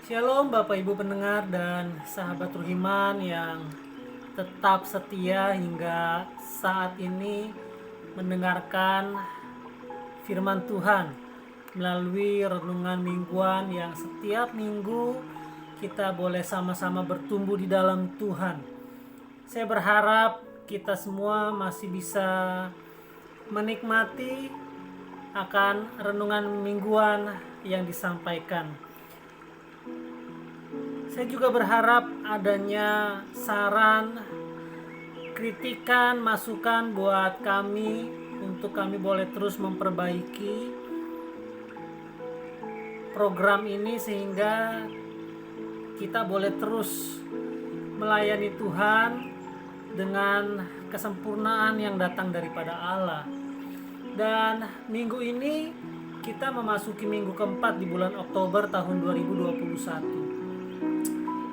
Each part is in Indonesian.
Shalom Bapak Ibu pendengar dan sahabat Ruhiman yang tetap setia hingga saat ini mendengarkan firman Tuhan melalui renungan mingguan yang setiap minggu kita boleh sama-sama bertumbuh di dalam Tuhan. Saya berharap kita semua masih bisa menikmati akan renungan mingguan yang disampaikan. Saya juga berharap adanya saran, kritikan, masukan buat kami untuk kami boleh terus memperbaiki program ini sehingga kita boleh terus melayani Tuhan dengan kesempurnaan yang datang daripada Allah. Dan minggu ini kita memasuki minggu keempat di bulan Oktober tahun 2021.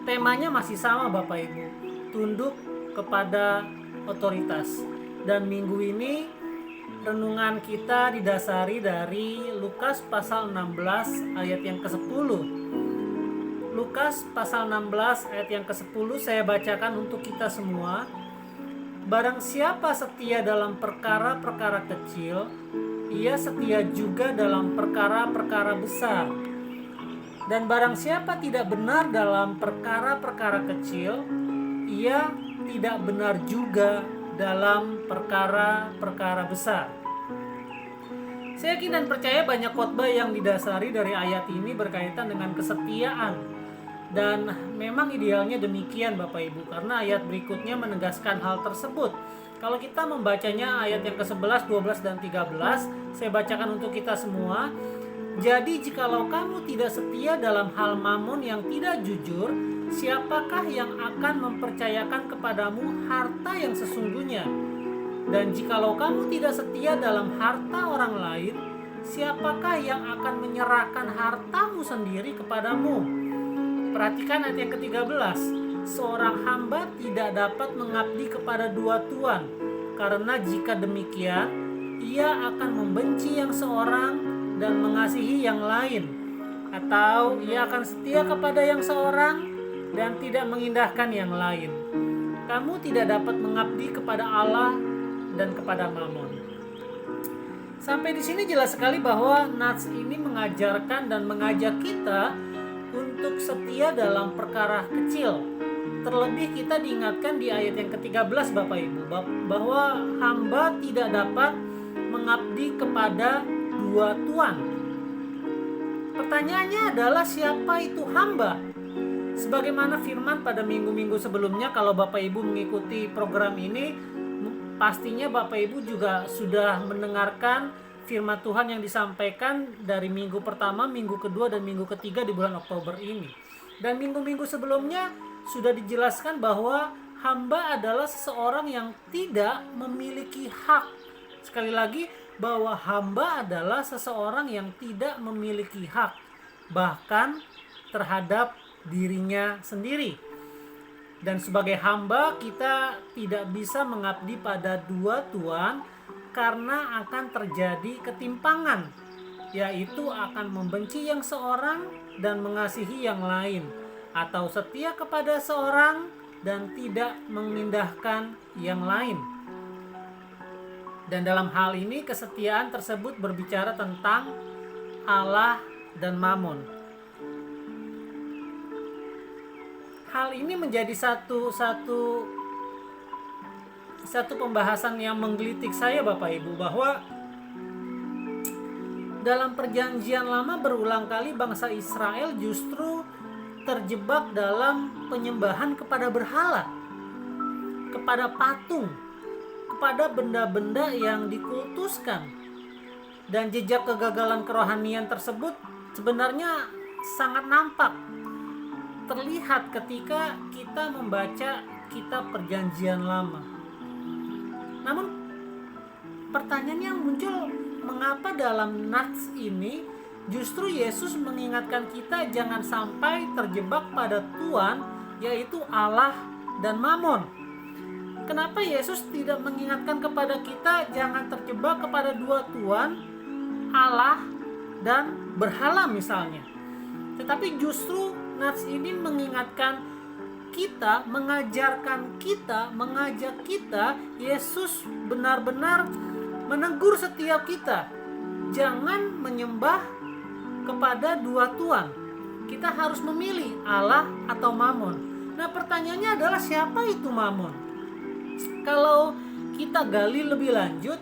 Temanya masih sama Bapak Ibu, tunduk kepada otoritas. Dan minggu ini renungan kita didasari dari Lukas pasal 16 ayat yang ke-10. Lukas pasal 16 ayat yang ke-10 saya bacakan untuk kita semua. Barang siapa setia dalam perkara-perkara kecil, ia setia juga dalam perkara-perkara besar. Dan barang siapa tidak benar dalam perkara-perkara kecil, ia tidak benar juga dalam perkara-perkara besar. Saya yakin dan percaya banyak khotbah yang didasari dari ayat ini berkaitan dengan kesetiaan. Dan memang idealnya demikian Bapak Ibu, karena ayat berikutnya menegaskan hal tersebut. Kalau kita membacanya ayat yang ke-11, 12, dan 13, saya bacakan untuk kita semua. Jadi jikalau kamu tidak setia dalam hal mamon yang tidak jujur, siapakah yang akan mempercayakan kepadamu harta yang sesungguhnya? Dan jikalau kamu tidak setia dalam harta orang lain, siapakah yang akan menyerahkan hartamu sendiri kepadamu? Perhatikan ayat yang ke-13. Seorang hamba tidak dapat mengabdi kepada dua tuan, karena jika demikian, ia akan membenci yang seorang dan mengasihi yang lain, atau ia akan setia kepada yang seorang dan tidak mengindahkan yang lain. Kamu tidak dapat mengabdi kepada Allah dan kepada mamon. Sampai di sini jelas sekali bahwa nats ini mengajarkan dan mengajak kita untuk setia dalam perkara kecil. Terlebih kita diingatkan di ayat yang ke-13 Bapak Ibu, bahwa hamba tidak dapat mengabdi kepada dua tuan. Pertanyaannya adalah siapa itu hamba? Sebagaimana firman pada minggu-minggu sebelumnya, kalau Bapak Ibu mengikuti program ini, pastinya Bapak Ibu juga sudah mendengarkan firman Tuhan yang disampaikan dari minggu pertama, minggu kedua, dan minggu ketiga di bulan Oktober ini. Dan minggu-minggu sebelumnya sudah dijelaskan bahwa hamba adalah seseorang yang tidak memiliki hak. Sekali lagi, bahwa hamba adalah seseorang yang tidak memiliki hak, bahkan terhadap dirinya sendiri. Dan sebagai hamba kita tidak bisa mengabdi pada dua tuan karena akan terjadi ketimpangan, yaitu akan membenci yang seorang dan mengasihi yang lain, atau setia kepada seorang dan tidak mengindahkan yang lain. Dan dalam hal ini kesetiaan tersebut berbicara tentang Allah dan mamon. Hal ini menjadi satu pembahasan yang menggelitik saya Bapak Ibu, bahwa dalam perjanjian lama berulang kali bangsa Israel justru terjebak dalam penyembahan kepada berhala, kepada patung, kepada benda-benda yang dikultuskan. Dan jejak kegagalan kerohanian tersebut sebenarnya sangat nampak terlihat ketika kita membaca kitab perjanjian lama. Namun pertanyaan yang muncul, mengapa dalam nats ini justru Yesus mengingatkan kita jangan sampai terjebak pada tuan, yaitu Allah dan mamon? Kenapa Yesus tidak mengingatkan kepada kita jangan terjebak kepada dua tuan, Allah dan berhala misalnya? Tetapi justru Nats ini mengingatkan kita, mengajarkan kita, mengajak kita. Yesus benar-benar menegur setiap kita. Jangan menyembah kepada dua tuan. Kita harus memilih Allah atau Mamon. Nah, pertanyaannya adalah siapa itu Mamon? Kalau kita gali lebih lanjut,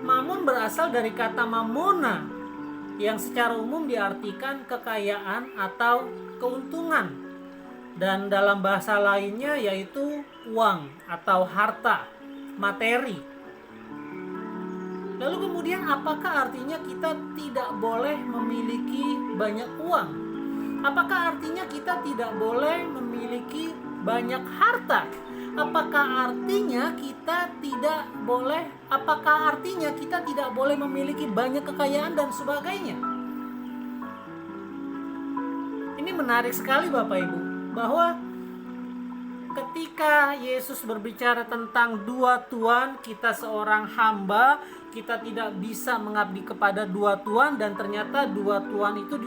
Mamon berasal dari kata mamona yang secara umum diartikan kekayaan atau keuntungan, dan dalam bahasa lainnya yaitu uang atau harta, materi. Lalu kemudian apakah artinya kita tidak boleh memiliki banyak uang? Apakah artinya kita tidak boleh memiliki banyak harta? Apakah artinya kita tidak boleh memiliki banyak kekayaan dan sebagainya? Ini menarik sekali Bapak Ibu, bahwa ketika Yesus berbicara tentang dua tuan, kita seorang hamba, kita tidak bisa mengabdi kepada dua tuan, dan ternyata dua tuan itu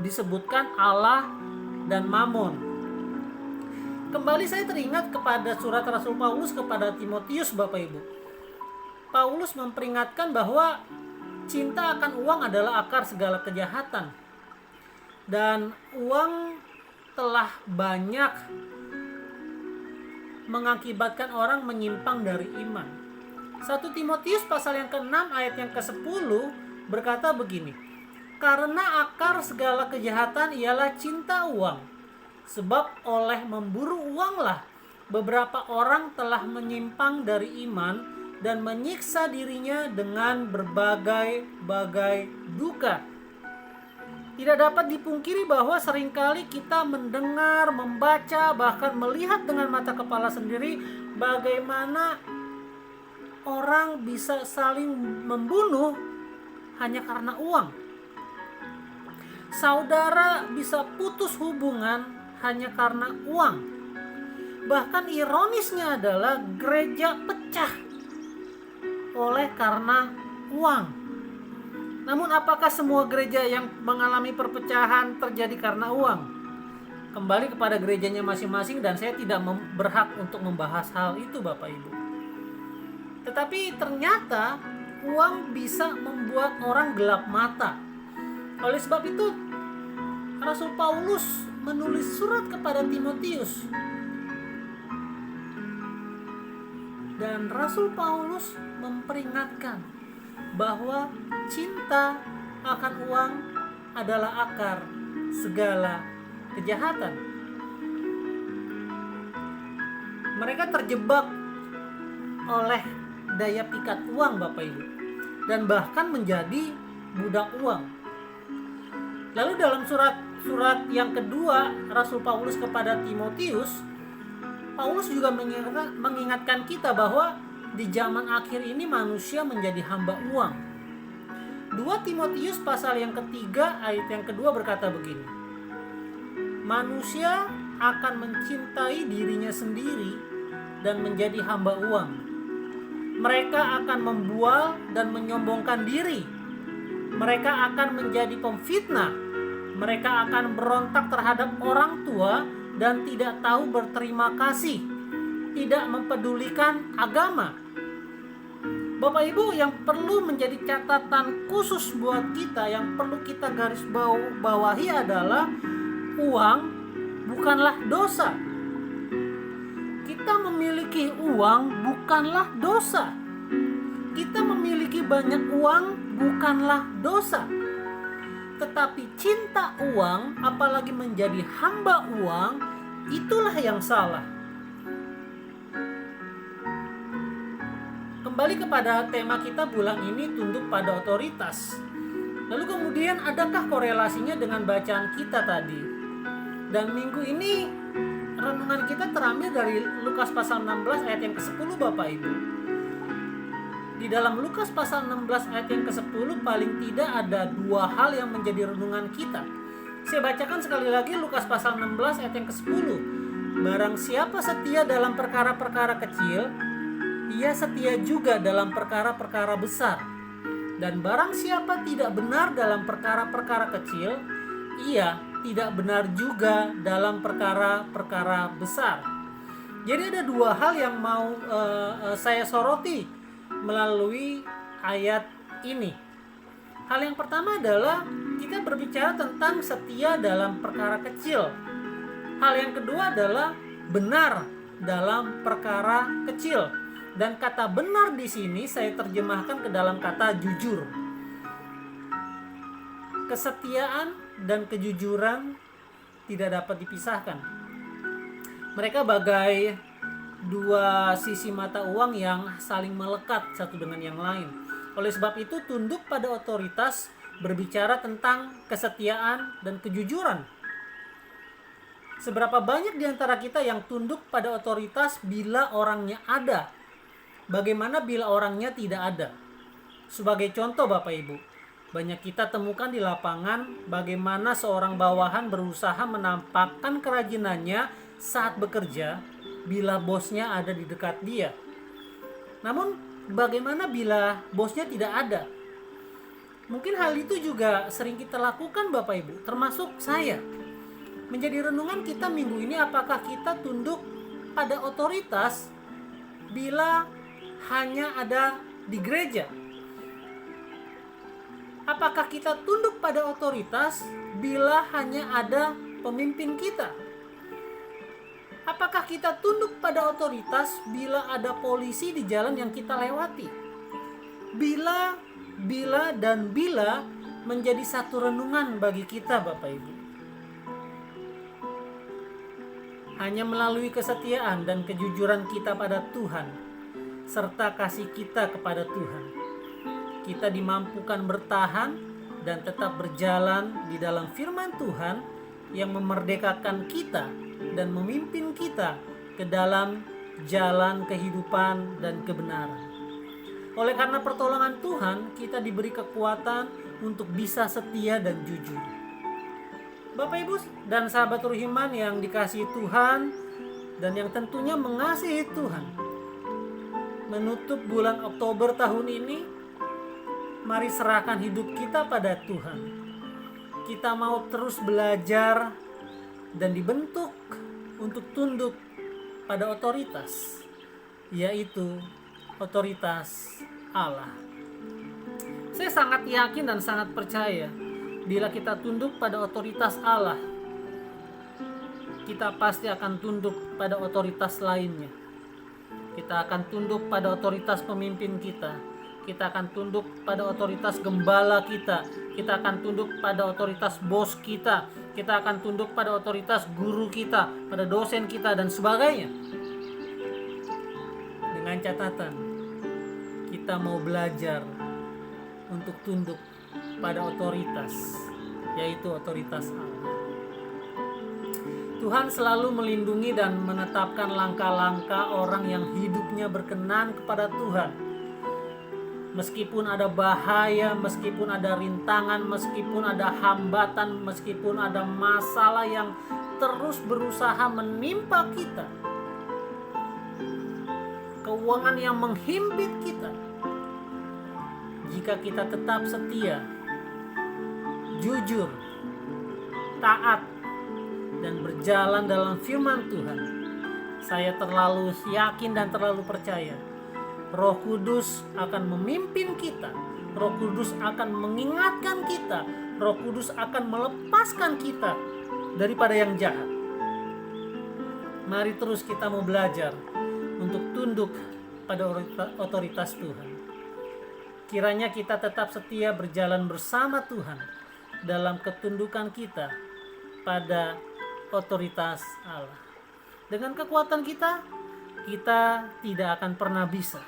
disebutkan Allah dan Mamon. Kembali saya teringat kepada surat Rasul Paulus kepada Timotius Bapak Ibu. Paulus memperingatkan bahwa cinta akan uang adalah akar segala kejahatan. Dan uang telah banyak mengakibatkan orang menyimpang dari iman. 1 Timotius pasal yang ke-6 ayat yang ke-10 berkata begini. Karena akar segala kejahatan ialah cinta uang. Sebab oleh memburu uanglah beberapa orang telah menyimpang dari iman dan menyiksa dirinya dengan berbagai-bagai duka. Tidak dapat dipungkiri bahwa seringkali kita mendengar, membaca, bahkan melihat dengan mata kepala sendiri bagaimana orang bisa saling membunuh hanya karena uang. Saudara bisa putus hubungan hanya karena uang. Bahkan ironisnya adalah gereja pecah oleh karena uang. Namun apakah semua gereja yang mengalami perpecahan terjadi karena uang? Kembali kepada gerejanya masing-masing, dan saya tidak berhak untuk membahas hal itu Bapak Ibu. Tetapi ternyata uang bisa membuat orang gelap mata. Oleh sebab itu Rasul Paulus menulis surat kepada Timotius, dan Rasul Paulus memperingatkan bahwa cinta akan uang adalah akar segala kejahatan. Mereka terjebak oleh daya pikat uang Bapak Ibu, dan bahkan menjadi budak uang. Lalu dalam surat yang kedua Rasul Paulus kepada Timotius, Paulus juga mengingatkan kita bahwa di zaman akhir ini manusia menjadi hamba uang. 2 Timotius pasal yang ketiga ayat yang kedua berkata begini. Manusia akan mencintai dirinya sendiri dan menjadi hamba uang. Mereka akan membual dan menyombongkan diri. Mereka akan menjadi pemfitnah. Mereka akan berontak terhadap orang tua dan tidak tahu berterima kasih, tidak mempedulikan agama. Bapak Ibu, yang perlu menjadi catatan khusus buat kita, yang perlu kita garis bawahi adalah uang bukanlah dosa. Kita memiliki uang bukanlah dosa. Kita memiliki banyak uang bukanlah dosa. Tetapi cinta uang, apalagi menjadi hamba uang, itulah yang salah. Kembali kepada tema kita bulan ini, tunduk pada otoritas. Lalu kemudian adakah korelasinya dengan bacaan kita tadi? Dan minggu ini renungan kita terambil dari Lukas pasal 16 ayat yang ke-10 Bapak Ibu. Di dalam Lukas pasal 16 ayat yang ke-10 paling tidak ada dua hal yang menjadi renungan kita. Saya bacakan sekali lagi Lukas pasal 16 ayat yang ke-10. Barang siapa setia dalam perkara-perkara kecil, ia setia juga dalam perkara-perkara besar. Dan barang siapa tidak benar dalam perkara-perkara kecil, ia tidak benar juga dalam perkara-perkara besar. Jadi ada dua hal yang mau saya soroti melalui ayat ini. Hal yang pertama adalah kita berbicara tentang setia dalam perkara kecil. Hal yang kedua adalah benar dalam perkara kecil. Dan kata benar di sini saya terjemahkan ke dalam kata jujur. Kesetiaan dan kejujuran tidak dapat dipisahkan. Mereka bagai dua sisi mata uang yang saling melekat satu dengan yang lain. Oleh sebab itu, tunduk pada otoritas berbicara tentang kesetiaan dan kejujuran. Seberapa banyak di antara kita yang tunduk pada otoritas bila orangnya ada? Bagaimana bila orangnya tidak ada? Sebagai contoh Bapak Ibu, banyak kita temukan di lapangan bagaimana seorang bawahan berusaha menampakkan kerajinannya saat bekerja bila bosnya ada di dekat dia. Namun bagaimana bila bosnya tidak ada? Mungkin hal itu juga sering kita lakukan Bapak Ibu, termasuk saya. Menjadi renungan kita minggu ini, apakah kita tunduk pada otoritas bila hanya ada di gereja? Apakah kita tunduk pada otoritas bila hanya ada pemimpin kita? Apakah kita tunduk pada otoritas bila ada polisi di jalan yang kita lewati? Bila menjadi satu renungan bagi kita Bapak Ibu. Hanya melalui kesetiaan dan kejujuran kita pada Tuhan, serta kasih kita kepada Tuhan, kita dimampukan bertahan dan tetap berjalan di dalam firman Tuhan yang memerdekakan kita dan memimpin kita ke dalam jalan kehidupan dan kebenaran. Oleh karena pertolongan Tuhan, kita diberi kekuatan untuk bisa setia dan jujur. Bapak Ibu dan sahabat Ruhiman yang dikasihi Tuhan dan yang tentunya mengasihi Tuhan, menutup bulan Oktober tahun ini, mari serahkan hidup kita pada Tuhan. Kita mau terus belajar dan dibentuk untuk tunduk pada otoritas, yaitu otoritas Allah. Saya sangat yakin dan sangat percaya bila kita tunduk pada otoritas Allah, kita pasti akan tunduk pada otoritas lainnya. Kita akan tunduk pada otoritas pemimpin kita. Kita akan tunduk pada otoritas gembala kita. Kita akan tunduk pada otoritas bos kita. Kita akan tunduk pada otoritas guru kita, pada dosen kita dan sebagainya. Dengan catatan, kita mau belajar untuk tunduk pada otoritas, yaitu otoritas Allah. Tuhan selalu melindungi dan menetapkan langkah-langkah orang yang hidupnya berkenan kepada Tuhan. Meskipun ada bahaya, meskipun ada rintangan, meskipun ada hambatan, meskipun ada masalah yang terus berusaha menimpa kita, keuangan yang menghimpit kita, jika kita tetap setia, jujur, taat, dan berjalan dalam firman Tuhan, saya terlalu yakin dan terlalu percaya Roh Kudus akan memimpin kita. Roh Kudus akan mengingatkan kita. Roh Kudus akan melepaskan kita daripada yang jahat. Mari terus kita mau belajar untuk tunduk pada otoritas Tuhan. Kiranya kita tetap setia berjalan bersama Tuhan dalam ketundukan kita pada otoritas Allah. Dengan kekuatan kita tidak akan pernah bisa.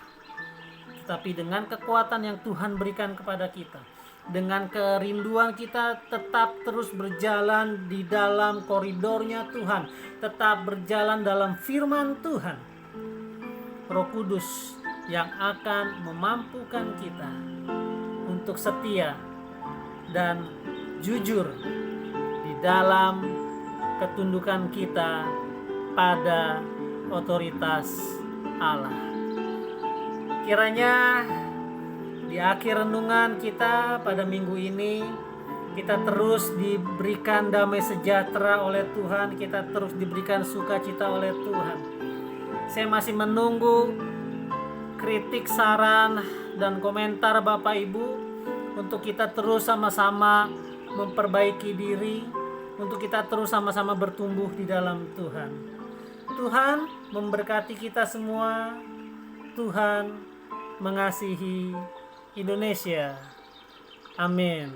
Tetapi dengan kekuatan yang Tuhan berikan kepada kita, dengan kerinduan kita tetap terus berjalan di dalam koridornya Tuhan, tetap berjalan dalam firman Tuhan, Roh Kudus yang akan memampukan kita untuk setia dan jujur di dalam ketundukan kita pada otoritas Allah. Kiranya di akhir renungan kita pada minggu ini, kita terus diberikan damai sejahtera oleh Tuhan, kita terus diberikan sukacita oleh Tuhan. Saya masih menunggu kritik, saran, dan komentar Bapak Ibu untuk kita terus sama-sama memperbaiki diri, untuk kita terus sama-sama bertumbuh di dalam Tuhan. Tuhan memberkati kita semua. Tuhan mengasihi Indonesia. Amin.